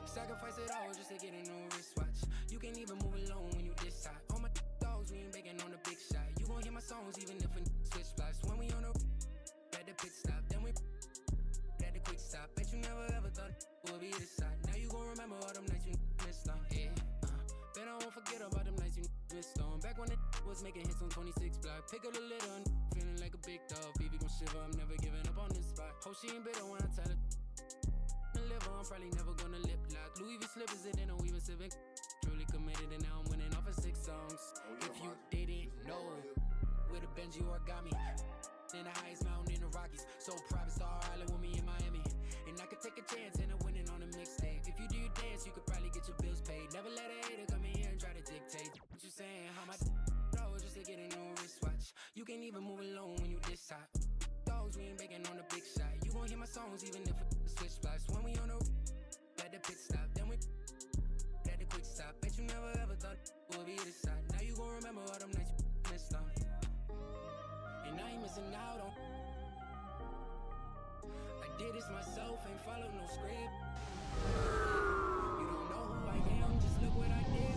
Sacrifice it all just to get a new wristwatch. You can't even move alone when you this hot. All my dogs, we ain't begging on the big shot. You gon' hear my songs even if a switch spots. When we on the at the pit stop, then we at the quick stop. Bet you never ever thought it would be this side. Now you gon' remember all them nights you missed on. Yeah, bet I won't forget about them nights you missed on. Back when it was making hits on 26 block. Pick up the lid on, feeling like a big dog. Phoebe gon' shiver, I'm never giving up on this spot. Hope she ain't bitter when I tell her live on, probably never gonna lip lock. Louis V slippers it in a weaving civic. Truly committed and now I'm winning off of 6 songs. If you didn't know, with a Benji origami, in the highest mountain in the Rockies. So private Star Island with me in Miami. And I could take a chance and I'm winning on a mixtape. If you do your dance, you could probably get your bills paid. Never let a hater come in here and try to dictate. What you saying? How my dollars just to get a new wristwatch. You can't even move alone when you this hot. Dogs, we ain't begging on the big shot. You gon' hear my songs even if it switch spots. When we on the at the pit stop, then we at the quick stop. Bet you never ever thought it would be this side. Now you gon' remember all them nights you missed on. And I ain't missing out on. I did this myself, ain't followed no script. You don't know who I am, just look what I did.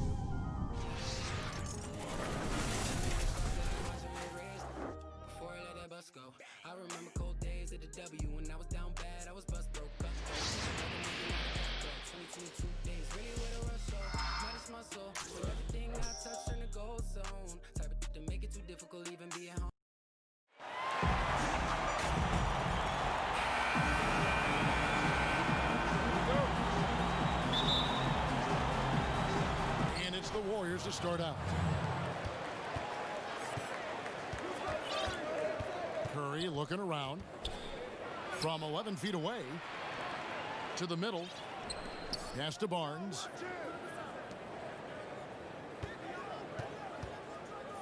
Before I let that bus go, I remember cold days at the W. When I was down bad, I was bust broke. 22 days, really with a rush, so minus my soul. So everything I touch turn to gold zone. Type of to make it too difficult, even be at home. And it's the Warriors to start out. Curry looking around from 11 feet away to the middle. Pass to Barnes.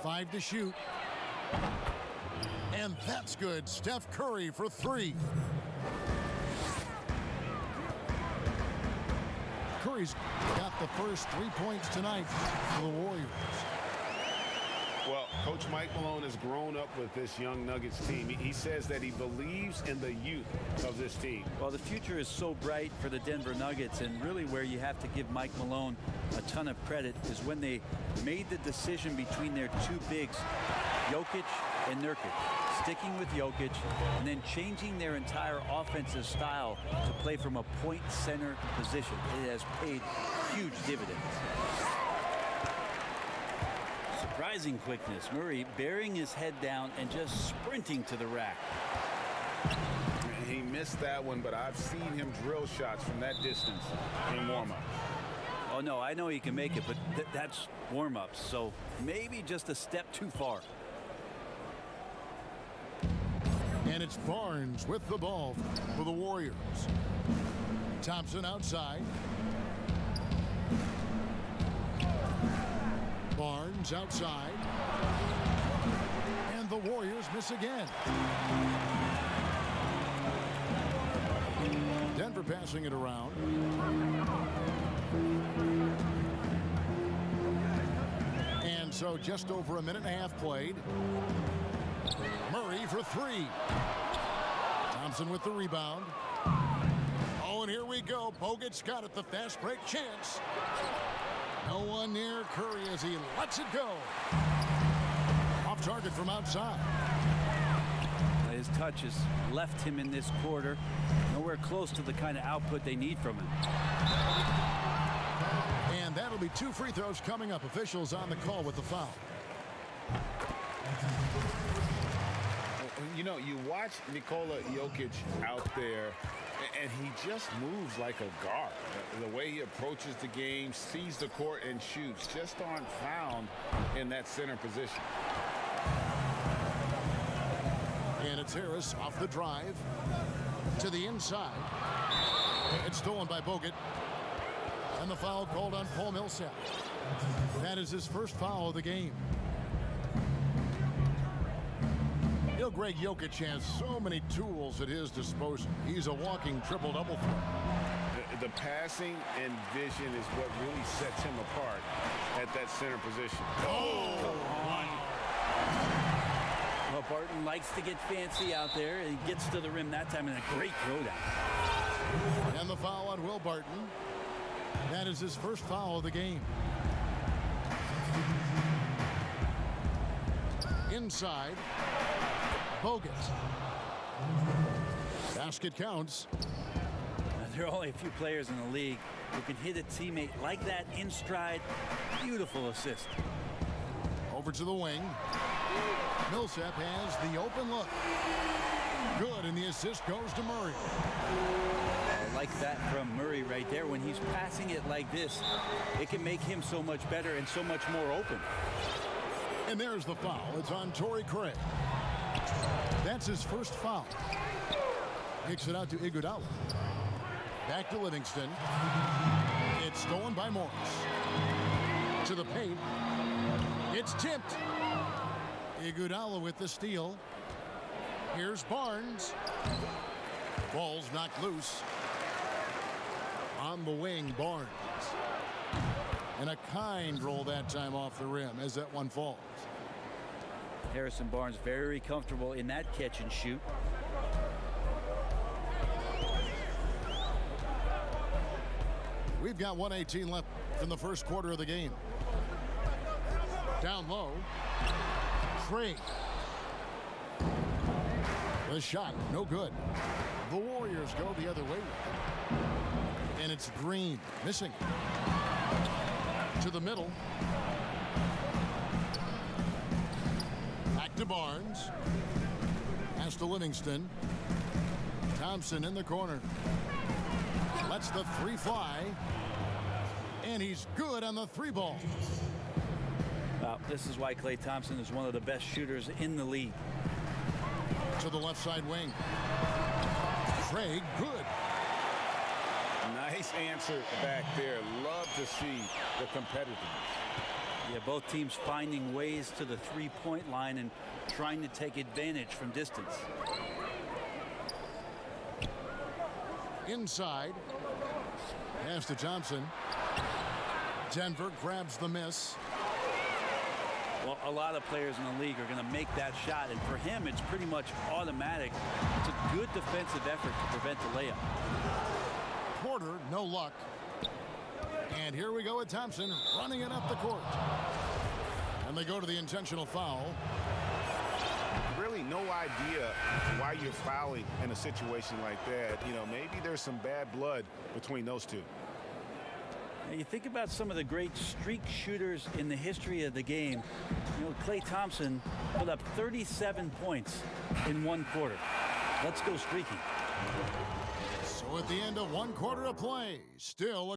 5 to shoot. And that's good. Steph Curry for 3. Curry's got the first 3 points tonight for the Warriors. Well, Coach Mike Malone has grown up with this young Nuggets team. He says that he believes in the youth of this team. Well, the future is so bright for the Denver Nuggets, and really where you have to give Mike Malone a ton of credit is when they made the decision between their 2 bigs, Jokic and Nurkic, sticking with Jokic and then changing their entire offensive style to play from a point center position. It has paid huge dividends. Surprising quickness. Murray burying his head down and just sprinting to the rack. He missed that one, but I've seen him drill shots from that distance in warm-up. Oh, no, I know he can make it, but that's warm-ups, so maybe just a step too far. And it's Barnes with the ball for the Warriors. Thompson outside. Barnes outside. And the Warriors miss again. Denver passing it around. And so just over a minute and a half played. Murray for 3. Thompson with the rebound. Oh, and here we go. Bogut's got it. The fast break chance. No one near Curry as he lets it go. Off target from outside. His touch has left him in this quarter. Nowhere close to the kind of output they need from him. And that'll be 2 free throws coming up. Officials on the call with the foul. You know, you watch Nikola Jokic out there, and he just moves like a guard. The way he approaches the game, sees the court, and shoots just aren't found in that center position. And it's Harris off the drive to the inside. It's stolen by Bogut. And the foul called on Paul Millsap. That is his first foul of the game. You know, Greg Jokic has so many tools at his disposal. He's a walking triple-double threat. The passing and vision is what really sets him apart at that center position. Oh, come on. Well, Barton likes to get fancy out there. He gets to the rim that time in a great throwdown. And the foul on Will Barton. That is his first foul of the game. Inside, Bogut. Basket counts. Now, there are only a few players in the league who can hit a teammate like that in stride. Beautiful assist. Over to the wing. Millsap has the open look. Good, and the assist goes to Murray. I like that from Murray right there. When he's passing it like this, it can make him so much better and so much more open. And there's the foul. It's on Torrey Craig. That's his first foul. Kicks it out to Iguodala. Back to Livingston. It's stolen by Morris. To the paint. It's tipped. Iguodala with the steal. Here's Barnes. Ball's knocked loose. On the wing, Barnes. And a kind roll that time off the rim as that one falls. Harrison Barnes very comfortable in that catch and shoot. We've got 1:18 left in the first quarter of the game. Down low. Craig. The shot, no good. The Warriors go the other way. And it's Green, missing. To the middle. Back to Barnes. Pass to Livingston. Thompson in the corner. Lets the three fly. And he's good on the three ball. Well, this is why Klay Thompson is one of the best shooters in the league. To the left side wing. Craig, good. Nice answer back there. Love to see the competitiveness. Yeah, both teams finding ways to the three-point line and trying to take advantage from distance. Inside. Pass to Thompson. Denver grabs the miss. Well, a lot of players in the league are going to make that shot, and for him, it's pretty much automatic. It's a good defensive effort to prevent the layup. Porter, no luck. And here we go with Thompson running it up the court. And they go to the intentional foul. Really no idea why you're fouling in a situation like that. You know, maybe there's some bad blood between those two. Now, you think about some of the great streak shooters in the history of the game. You know, Klay Thompson put up 37 points in one quarter. Let's go streaking. So at the end of one quarter of play, still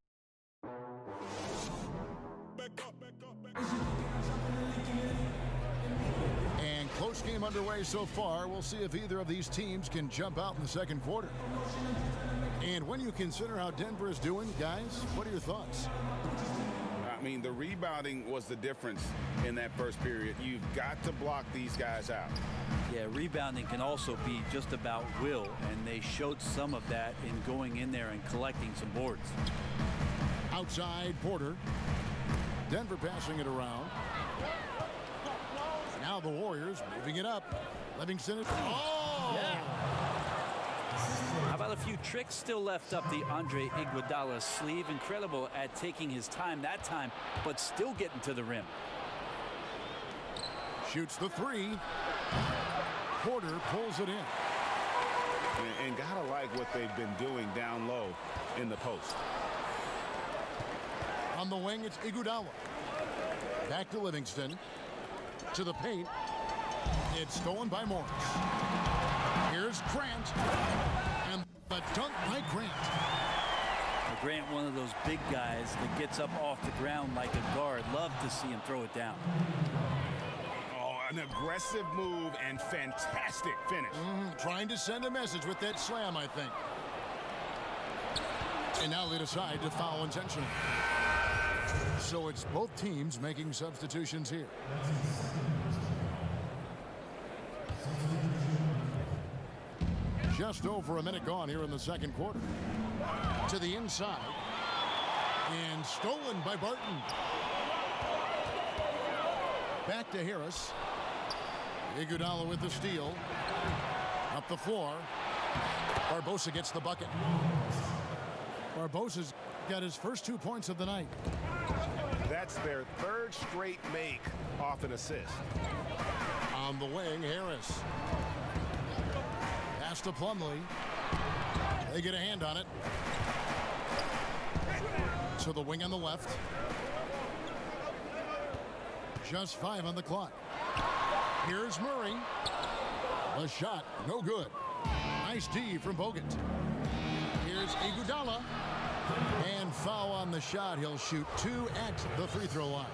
and close game underway so far. We'll see if either of these teams can jump out in the second quarter. And when you consider how Denver is doing, guys, what are your thoughts? I mean, the rebounding was the difference in that first period. You've got to block these guys out. Yeah, rebounding can also be just about will, and they showed some of that in going in there and collecting some boards. Outside, Porter. Denver passing it around. Now the Warriors moving it up. Livingston. Oh! Yeah. How about a few tricks still left up the Andre Iguodala sleeve? Incredible at taking his time that time, but still getting to the rim. Shoots the three. Porter pulls it in. And gotta like what they've been doing down low in the post. On the wing, it's Iguodala. Back to Livingston. To the paint. It's stolen by Morris. Here's Grant. And the dunk by Grant. Now, Grant, one of those big guys that gets up off the ground like a guard. Love to see him throw it down. Oh, an aggressive move and fantastic finish. Trying to send a message with that slam, I think. And now they decide to foul intentionally. So it's both teams making substitutions here. Just over a minute gone here in the second quarter. To the inside. And stolen by Barton. Back to Harris. Iguodala with the steal. Up the floor. Barbosa gets the bucket. Barbosa's got his first 2 points of the night. That's their third straight make off an assist. On the wing, Harris. Pass to Plumlee. They get a hand on it. To the wing on the left. Just 5 on the clock. Here's Murray. The shot, no good. Nice D from Bogut. Here's Iguodala. And foul on the shot. He'll shoot 2 at the free throw line.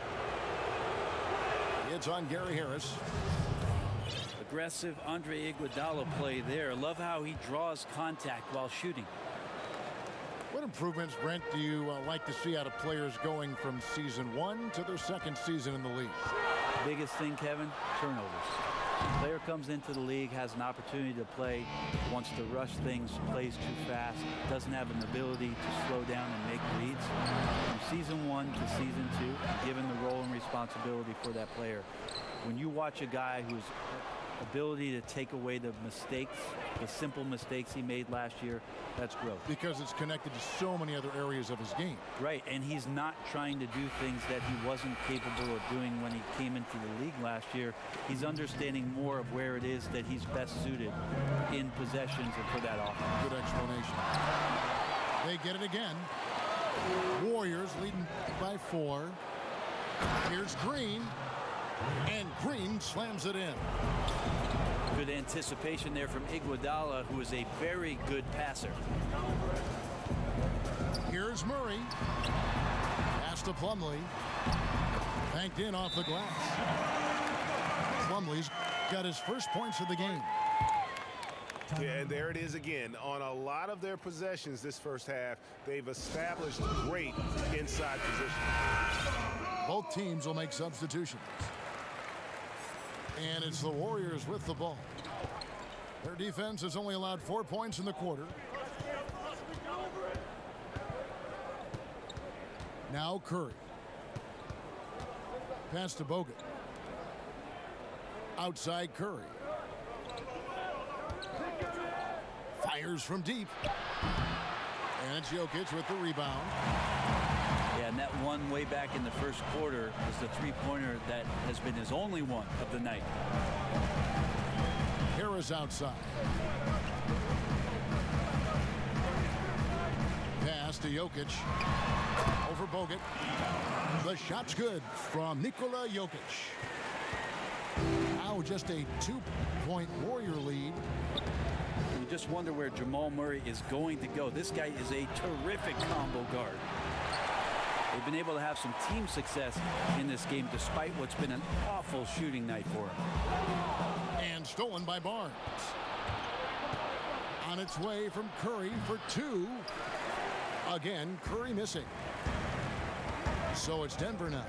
It's on Gary Harris. Aggressive Andre Iguodala play there. Love how he draws contact while shooting. What improvements, Brent, do you like to see out of players going from season 1 to their second season in the league? Biggest thing, Kevin, turnovers. Player comes into the league, has an opportunity to play, wants to rush things, plays too fast, doesn't have an ability to slow down and make reads. From season 1 to season 2, given the role and responsibility for that player, when you watch a guy whose ability to take away the mistakes, the simple mistakes he made last year, that's growth. Because it's connected to so many other areas of his game. Right, and he's not trying to do things that he wasn't capable of doing when he came into the league last year. He's understanding more of where it is that he's best suited in possessions and for that offense. Good explanation. They get it again. Warriors leading by 4. Here's Green. And Green slams it in. Good anticipation there from Iguodala, who is a very good passer. Here's Murray. Pass to Plumlee. Banked in off the glass. Plumlee's got his first points of the game. Yeah, and there it is again. On a lot of their possessions this first half, they've established great inside position. Both teams will make substitutions. And it's the Warriors with the ball. Their defense has only allowed 4 points in the quarter. Now Curry. Pass to Bogut. Outside Curry. Fires from deep. And it's Jokic with the rebound. Yeah, and that one way back in the first quarter was the three-pointer that has been his only one of the night. Harris outside. Pass to Jokic. Over Bogut. The shot's good from Nikola Jokic. Now just a 2-point Warrior lead. You just wonder where Jamal Murray is going to go. This guy is a terrific combo guard. They've been able to have some team success in this game despite what's been an awful shooting night for him. And stolen by Barnes. On its way from Curry for 2. Again, Curry missing. So it's Denver now.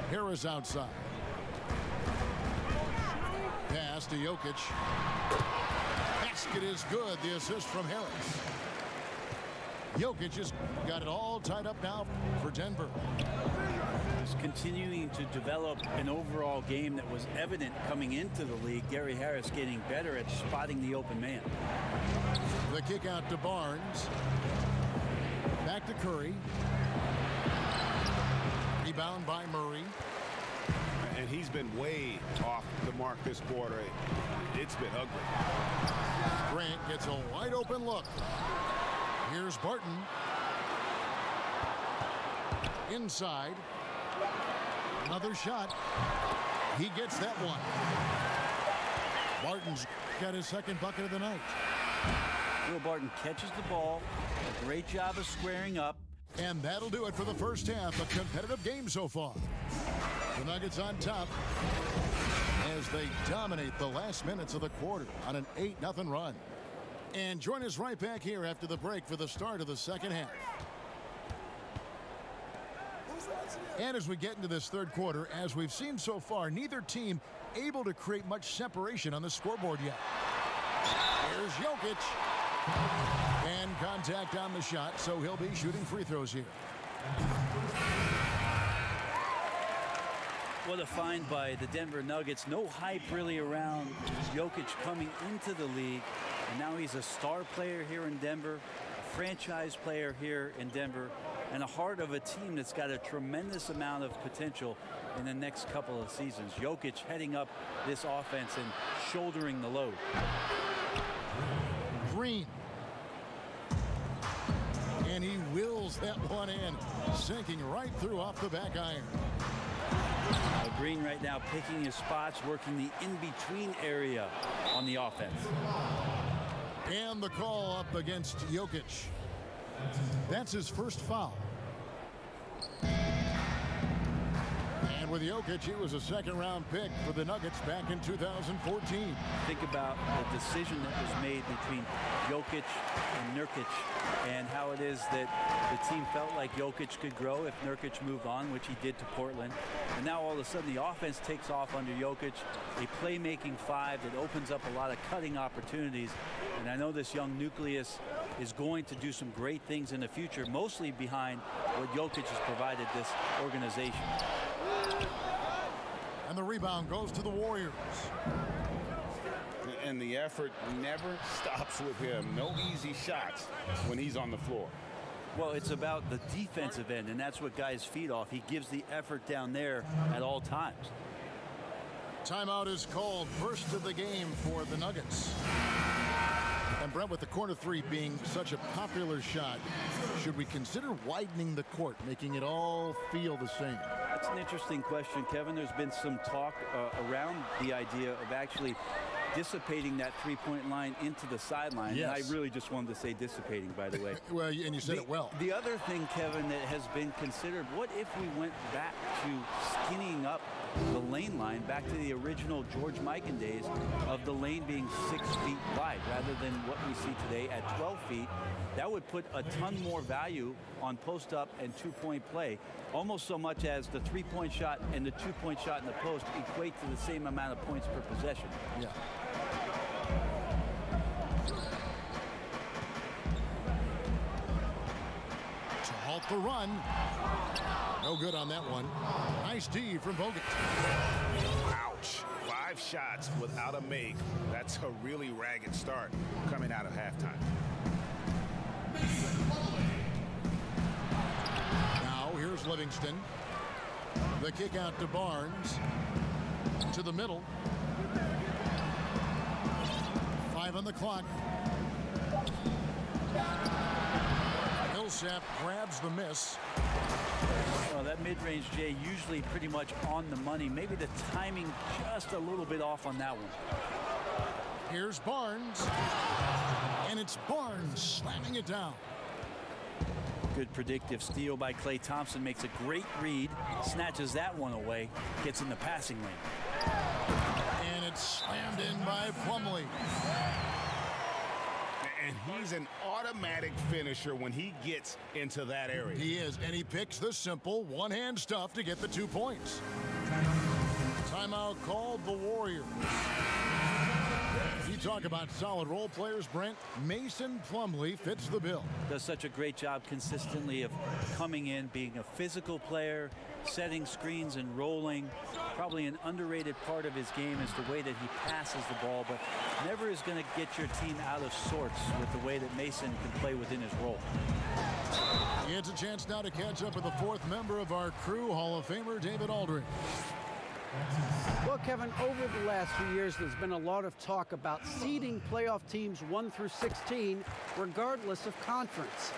Harris outside. Pass to Jokic. Basket is good. The assist from Harris. Jokic has got it all tied up now for Denver. Just continuing to develop an overall game that was evident coming into the league. Gary Harris getting better at spotting the open man. The kick out to Barnes. Back to Curry. Rebound by Murray. And he's been way off the mark this quarter. It's been ugly. Grant gets a wide open look. Here's Barton. Inside. Another shot. He gets that one. Barton's got his second bucket of the night. Will Barton catches the ball. A great job of squaring up. And that'll do it for the first half. A competitive game so far. The Nuggets on top as they dominate the last minutes of the quarter on an 8-0 run. And join us right back here after the break for the start of the second half. And as we get into this third quarter, as we've seen so far, neither team able to create much separation on the scoreboard yet. Here's Jokic. And contact on the shot, so he'll be shooting free throws here. What a find by the Denver Nuggets. No hype really around Jokic coming into the league. And now he's a star player here in Denver. A franchise player here in Denver and a heart of a team that's got a tremendous amount of potential in the next couple of seasons. Jokic heading up this offense and shouldering the load. Green. And he wills that one in, sinking right through off the back iron. Green right now picking his spots, working the in-between area on the offense. And the call up against Jokic. That's his first foul. And with Jokic, he was a second-round pick for the Nuggets back in 2014. Think about the decision that was made between Jokic and Nurkic and how it is that the team felt like Jokic could grow if Nurkic moved on, which he did to Portland. And now all of a sudden the offense takes off under Jokic, a playmaking five that opens up a lot of cutting opportunities. And I know this young nucleus is going to do some great things in the future, mostly behind what Jokic has provided this organization. And the rebound goes to the Warriors. And the effort never stops with him. No easy shots when he's on the floor. Well, it's about the defensive end, and that's what guys feed off. He gives the effort down there at all times. Timeout is called, first of the game for the Nuggets. And Brett, with the corner three being such a popular shot, should we consider widening the court, making it all feel the same? That's an interesting question, Kevin. There's been some talk around the idea of actually dissipating that three-point line into the sideline. Yes. And I really just wanted to say dissipating, by the way. Well, and you said it well. The other thing, Kevin, that has been considered, what if we went back to skinnying up the lane line, back to the original George Mikan days of the lane being 6 feet wide rather than what we see today at 12 feet. That would put a ton more value on post-up and two-point play, almost so much as the three-point shot and the two-point shot in the post equate to the same amount of points per possession. Yeah. To halt the run. No good on that one. Nice D from Bogut. Ouch. 5 shots without a make. That's a really ragged start coming out of halftime. Now here's Livingston. The kick out to Barnes. To the middle. 5 on the clock. Millsap grabs the miss. Well, that mid-range, Jay, usually pretty much on the money. Maybe the timing just a little bit off on that one. Here's Barnes. And it's Barnes slamming it down. Good predictive steal by Klay Thompson. Makes a great read. Snatches that one away. Gets in the passing lane. And it's slammed in by Plumlee. And he's an automatic finisher when he gets into that area. He is, and he picks the simple one-hand stuff to get the 2 points. Timeout called the Warriors. You talk about solid role players, Brent. Mason Plumlee fits the bill. Does such a great job consistently of coming in, being a physical player, setting screens and rolling. Probably an underrated part of his game is the way that he passes the ball, but never is going to get your team out of sorts with the way that Mason can play within his role. He gets a chance now to catch up with the 4th member of our crew, Hall of Famer David Aldridge. Well, Kevin, over the last few years, there's been a lot of talk about seeding playoff teams 1 through 16, regardless of conference.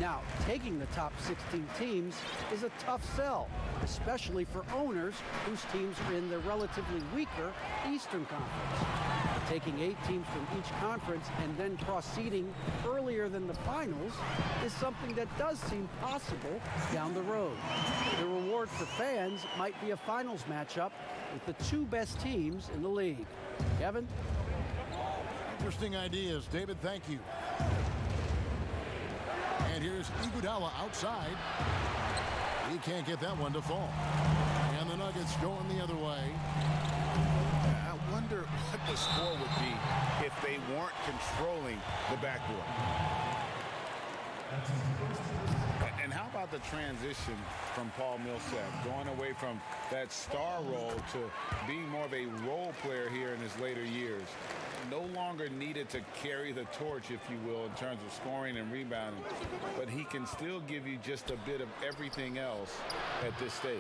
Now, taking the top 16 teams is a tough sell, especially for owners whose teams are in the relatively weaker Eastern Conference. Taking 8 teams from each conference and then cross-seeding earlier than the finals is something that does seem possible down the road. The reward for fans might be a finals matchup with the 2 best teams in the league. Kevin? Interesting ideas. David, thank you. And here's Iguodala outside. He can't get that one to fall. And the Nuggets going the other way. I wonder what the score would be if they weren't controlling the backboard. And how about the transition from Paul Millsap, going away from that star role to being more of a role player here in his later years? No longer needed to carry the torch, if you will, in terms of scoring and rebounding, but he can still give you just a bit of everything else at this stage.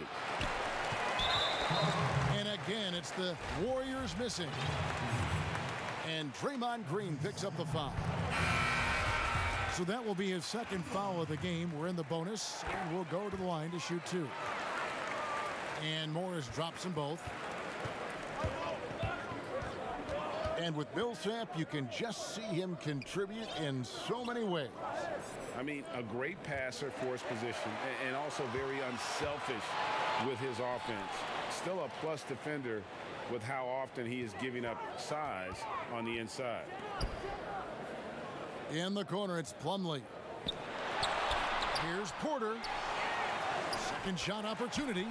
And again, it's the Warriors missing. And Draymond Green picks up the foul. So that will be his second foul of the game. We're in the bonus, and we'll go to the line to shoot 2. And Morris drops them both. And with Millsap, you can just see him contribute in so many ways. I mean, a great passer for his position and also very unselfish with his offense. Still a plus defender with how often he is giving up size on the inside. In the corner, it's Plumlee. Here's Porter. Second shot opportunity.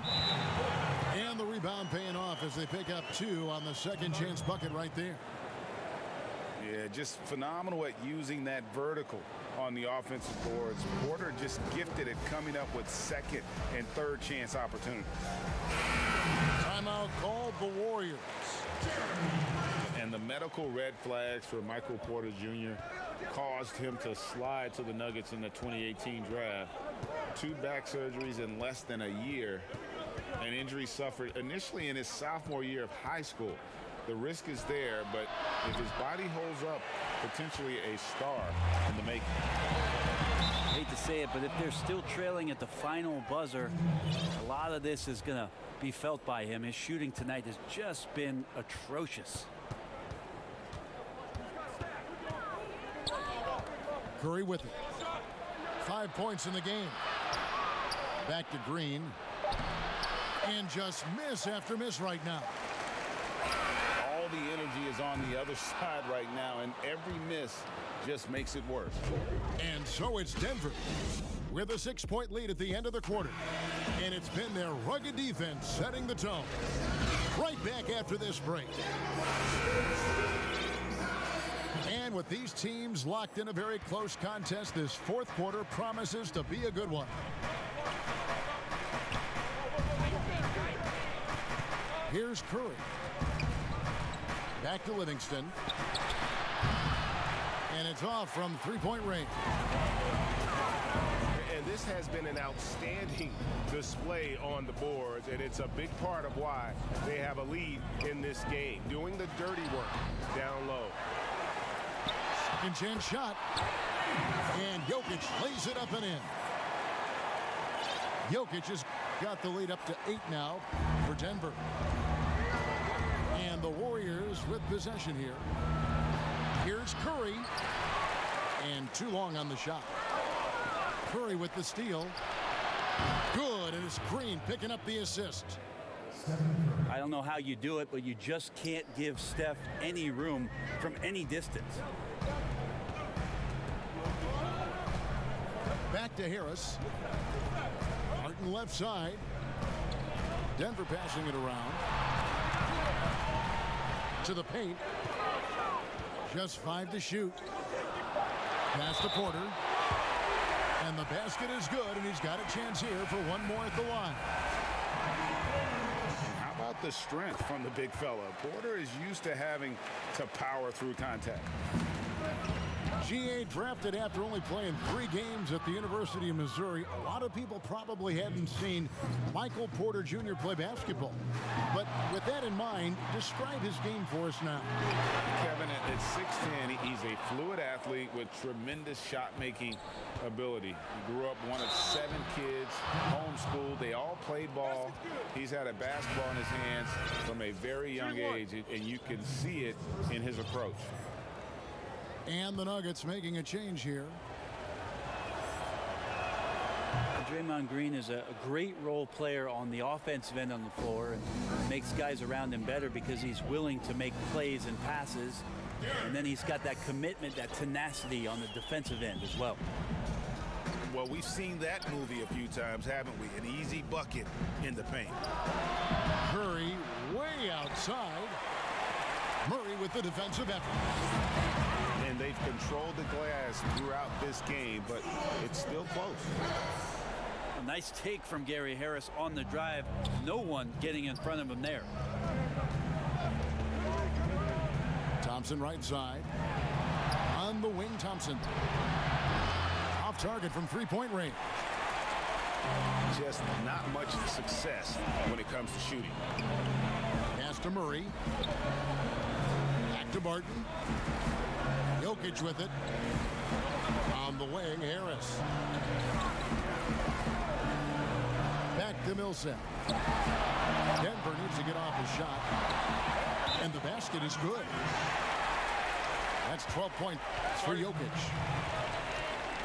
And the rebound paying off as they pick up 2 on the second chance bucket right there. Yeah, just phenomenal at using that vertical on the offensive boards. Porter just gifted at coming up with second and third chance opportunities. Timeout called the Warriors. And the medical red flags for Michael Porter Jr. caused him to slide to the Nuggets in the 2018 draft. 2 back surgeries in less than a year. An injury suffered initially in his sophomore year of high school. The risk is there, but if his body holds up, potentially a star in the making. I hate to say it, but if they're still trailing at the final buzzer, a lot of this is going to be felt by him. His shooting tonight has just been atrocious. Curry with it. 5 points in the game. Back to Green. And just miss after miss right now. All the energy is on the other side right now, and every miss just makes it worse. And so it's Denver with a 6-point lead at the end of the quarter. And it's been their rugged defense setting the tone. Right back after this break. And with these teams locked in a very close contest, this fourth quarter promises to be a good one. Here's Curry. Back to Livingston. And it's off from three-point range. And this has been an outstanding display on the boards, and it's a big part of why they have a lead in this game. Doing the dirty work down low. Second chance shot. And Jokic lays it up and in. Jokic has got the lead up to 8 now for Denver. And the Warriors with possession here. Here's Curry. And too long on the shot. Curry with the steal. Good, and it's Green picking up the assist. I don't know how you do it, but you just can't give Steph any room from any distance. Back to Harris. Martin left side. Denver passing it around. To the paint. Just 5 to shoot. Pass to Porter. And the basket is good, and he's got a chance here for one more at the line. How about the strength from the big fella? Porter is used to having to power through contact. GA drafted after only playing 3 games at the University of Missouri. A lot of people probably hadn't seen Michael Porter Jr. play basketball. But with that in mind, describe his game for us now. Kevin, at 6'10", he's a fluid athlete with tremendous shot-making ability. He grew up one of 7 kids, homeschooled. They all played ball. He's had a basketball in his hands from a very young age, and you can see it in his approach. And the Nuggets making a change here. Draymond Green is a great role player on the offensive end on the floor and makes guys around him better because he's willing to make plays and passes. And then he's got that commitment, that tenacity on the defensive end as well. Well, we've seen that movie a few times, haven't we? An easy bucket in the paint. Curry way outside. Murray with the defensive effort. And they've controlled the glass throughout this game, but it's still close. A nice take from Gary Harris on the drive. No one getting in front of him there. Thompson right side. On the wing, Thompson. Off target from three-point range. Just not much success when it comes to shooting. Pass to Murray. Back to Barton. Jokic with it. On the wing, Harris. Back to Millsap. Denver needs to get off his shot. And the basket is good. That's 12 points for Jokic.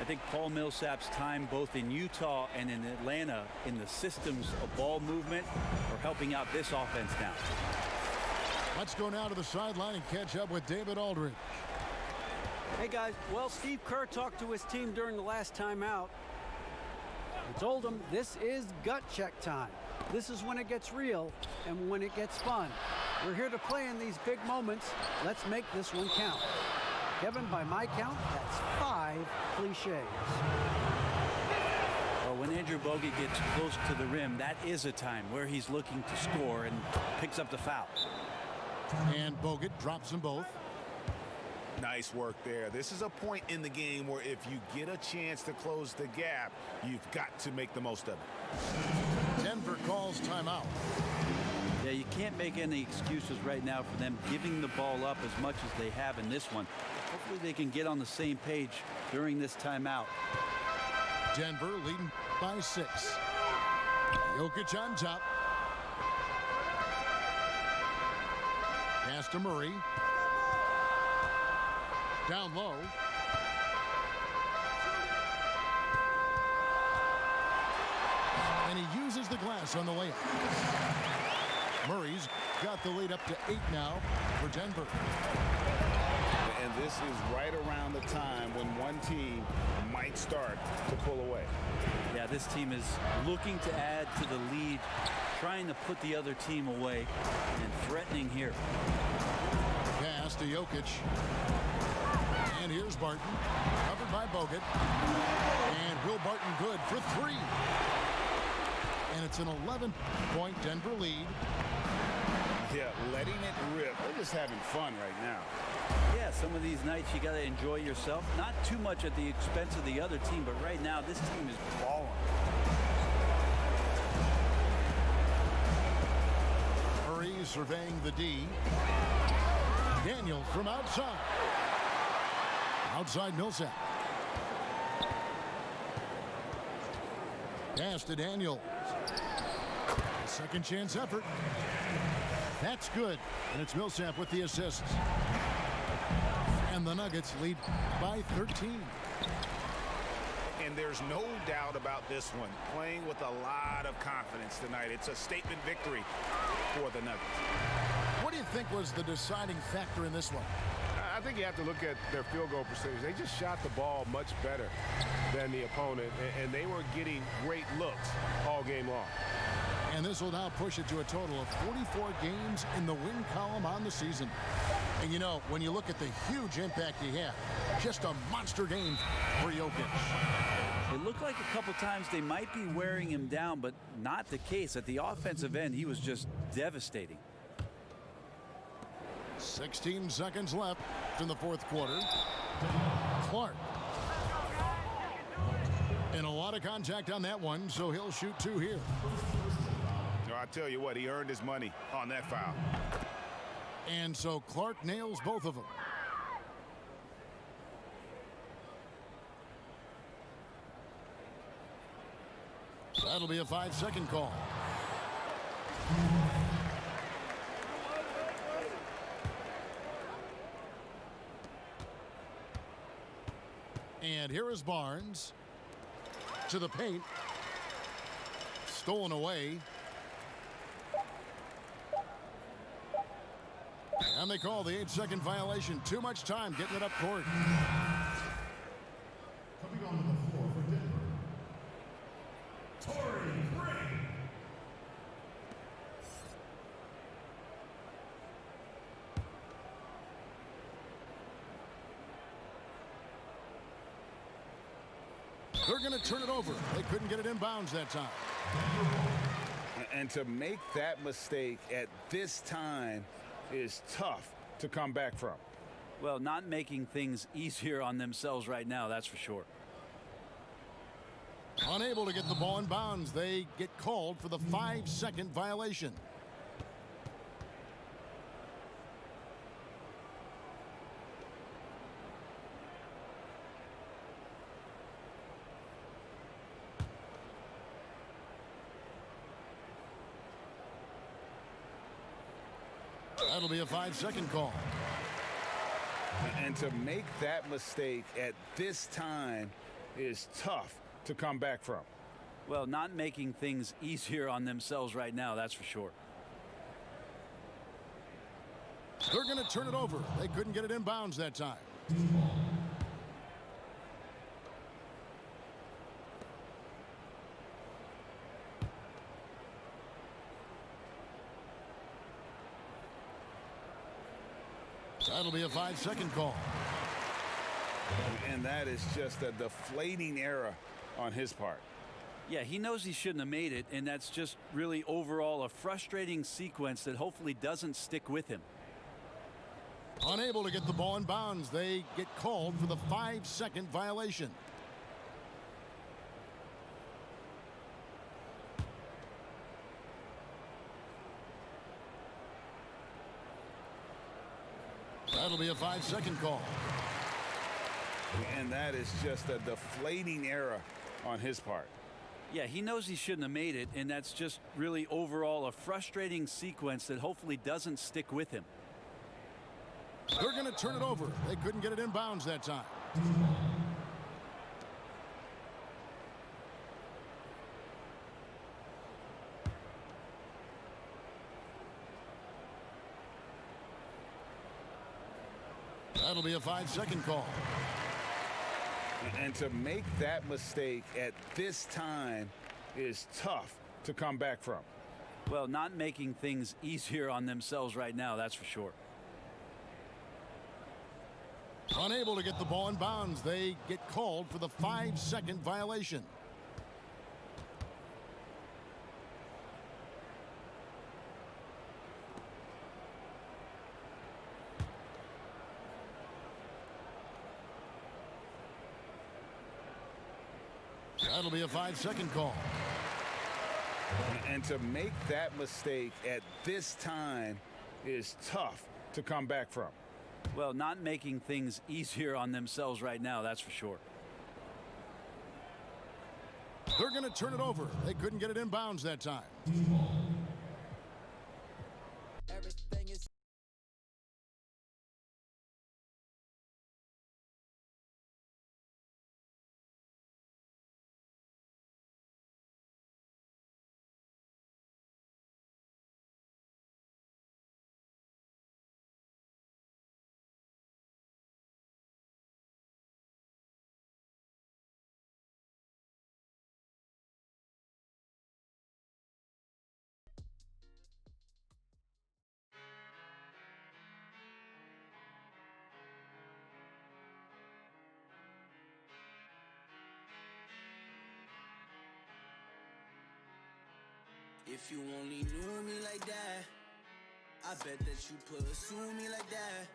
I think Paul Millsap's time both in Utah and in Atlanta in the systems of ball movement are helping out this offense now. Let's go now to the sideline and catch up with David Aldridge. Hey guys, well, Steve Kerr talked to his team during the last timeout. He told them this is gut check time. This is when it gets real and when it gets fun. We're here to play in these big moments. Let's make this one count. Kevin, by my count, that's 5 cliches. Well, when Andrew Bogut gets close to the rim, that is a time where he's looking to score and picks up the foul. And Bogut drops them both. Nice work there. This is a point in the game where if you get a chance to close the gap, you've got to make the most of it. Denver calls timeout. Yeah, you can't make any excuses right now for them giving the ball up as much as they have in this one. Hopefully they can get on the same page during this timeout. Denver leading by 6. Jokic on top. Pass to Murray. Down low. And he uses the glass on the layup. Murray's got the lead up to 8 now for Denver. And this is right around the time when one team might start to pull away. Yeah, this team is looking to add to the lead, trying to put the other team away, and threatening here. Pass to Jokic. And here's Barton, covered by Bogut. And Will Barton good for 3. And it's an 11-point Denver lead. Yeah, letting it rip. They're just having fun right now. Yeah, some of these nights you got to enjoy yourself. Not too much at the expense of the other team, but right now this team is balling. Murray surveying the D. Daniel from outside. Outside Millsap. Pass to Daniel. Second chance effort. That's good. And it's Millsap with the assist. And the Nuggets lead by 13. And there's no doubt about this one. Playing with a lot of confidence tonight. It's a statement victory for the Nuggets. What do you think was the deciding factor in this one? I think you have to look at their field goal percentage. They just shot the ball much better than the opponent, and they were getting great looks all game long. And this will now push it to a total of 44 games in the win column on the season. And you know, when you look at the huge impact he had, just a monster game for Jokic. It looked like a couple times they might be wearing him down, but not the case. At the offensive end, he was just devastating. 16 seconds left in the fourth quarter. Clark. And a lot of contact on that one, so he'll shoot 2 here. I tell you what, he earned his money on that foul. And so Clark nails both of them. That'll be a 5-second call. And here is Barnes to the paint. Stolen away. And they call the 8-second violation. Too much time getting it up court. Coming onto the floor for Denver, Torrey Craig. They're going to turn it over. They couldn't get it inbounds that time. And to make that mistake at this time is tough to come back from. Well, not making things easier on themselves right now, that's for sure. Unable to get the ball in bounds. They get called for the 5-second violation. That'll be a 5-second call. And to make that mistake at this time is tough to come back from. Well, not making things easier on themselves right now, that's for sure. They're going to turn it over. They couldn't get it inbounds that time. That'll be a 5-second call. And that is just a deflating error on his part. Yeah, he knows he shouldn't have made it, and that's just really overall a frustrating sequence that hopefully doesn't stick with him. Unable to get the ball in bounds. They get called for the 5-second violation. That'll be a 5-second call. And that is just a deflating error on his part. Yeah, he knows he shouldn't have made it, and that's just really overall a frustrating sequence that hopefully doesn't stick with him. They're going to turn it over. They couldn't get it inbounds that time. That'll be a 5-second call. And to make that mistake at this time is tough to come back from. Well, not making things easier on themselves right now, that's for sure. Unable to get the ball in bounds. They get called for the 5-second violation. That'll be a 5-second call. And to make that mistake at this time is tough to come back from. Well, not making things easier on themselves right now, that's for sure. They're going to turn it over. They couldn't get it inbounds that time. Everything is if you only knew me like that, I bet that you pursue me like that.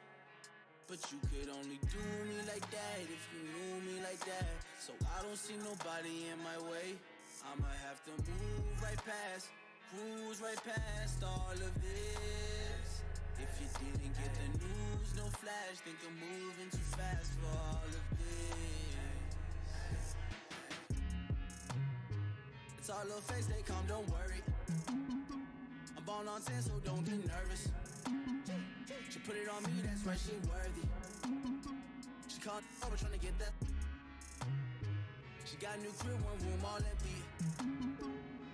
But you could only do me like that if you knew me like that. So I don't see nobody in my way. I'ma have to move right past, cruise right past all of this. If you didn't get the news, no flash, think I'm moving too fast for all of this. It's all a face, they come, don't worry. I'm born on 10, so don't be nervous. She put it on me, that's right, she worthy. She called over trying to get that. She got a new crib, one room, all empty.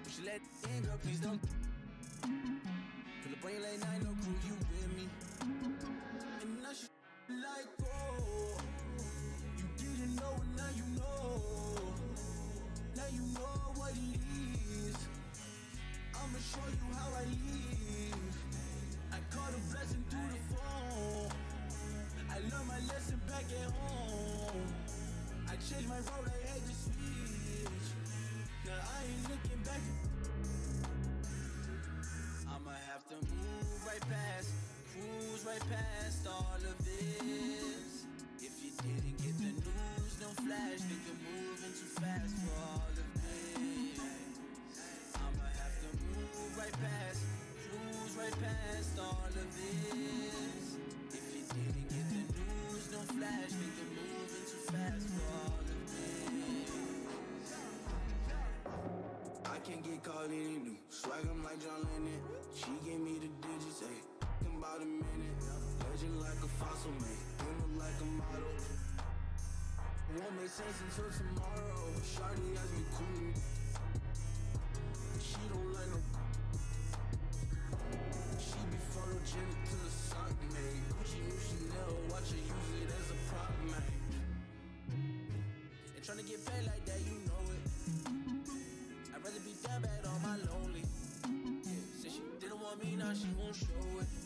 But she let in, girl, please don't. Feel the brain late night, no crew, you with me. And now she like, oh, you didn't know, now you know. Now you know what it is. I'ma show you how I live. I caught a blessing through the phone. I learned my lesson back at home. I changed my road, I had to switch. Now I ain't looking back. I'ma have to move right past, cruise right past all of this. If you didn't get the news, don't flash, think you're moving too fast for all of this. I'ma have to move right past, cruise right past all of this. If you didn't get the news, don't flash, think you're moving too fast for all of this. I can't get caught in it new. Swag, I'm like John Lennon. She gave me the digits, ayy. Talking about a minute. Legend like a fossil, man. You look like a model. Won't make sense until tomorrow. Shawty has me cool. She don't like no. She be photogenic to the sun, man. Gucci, new Chanel. Watch her use it as a prop, man. And tryna get paid like that, you know it. I'd rather be down bad on my lonely. Yeah, said she didn't want me, now she won't show it.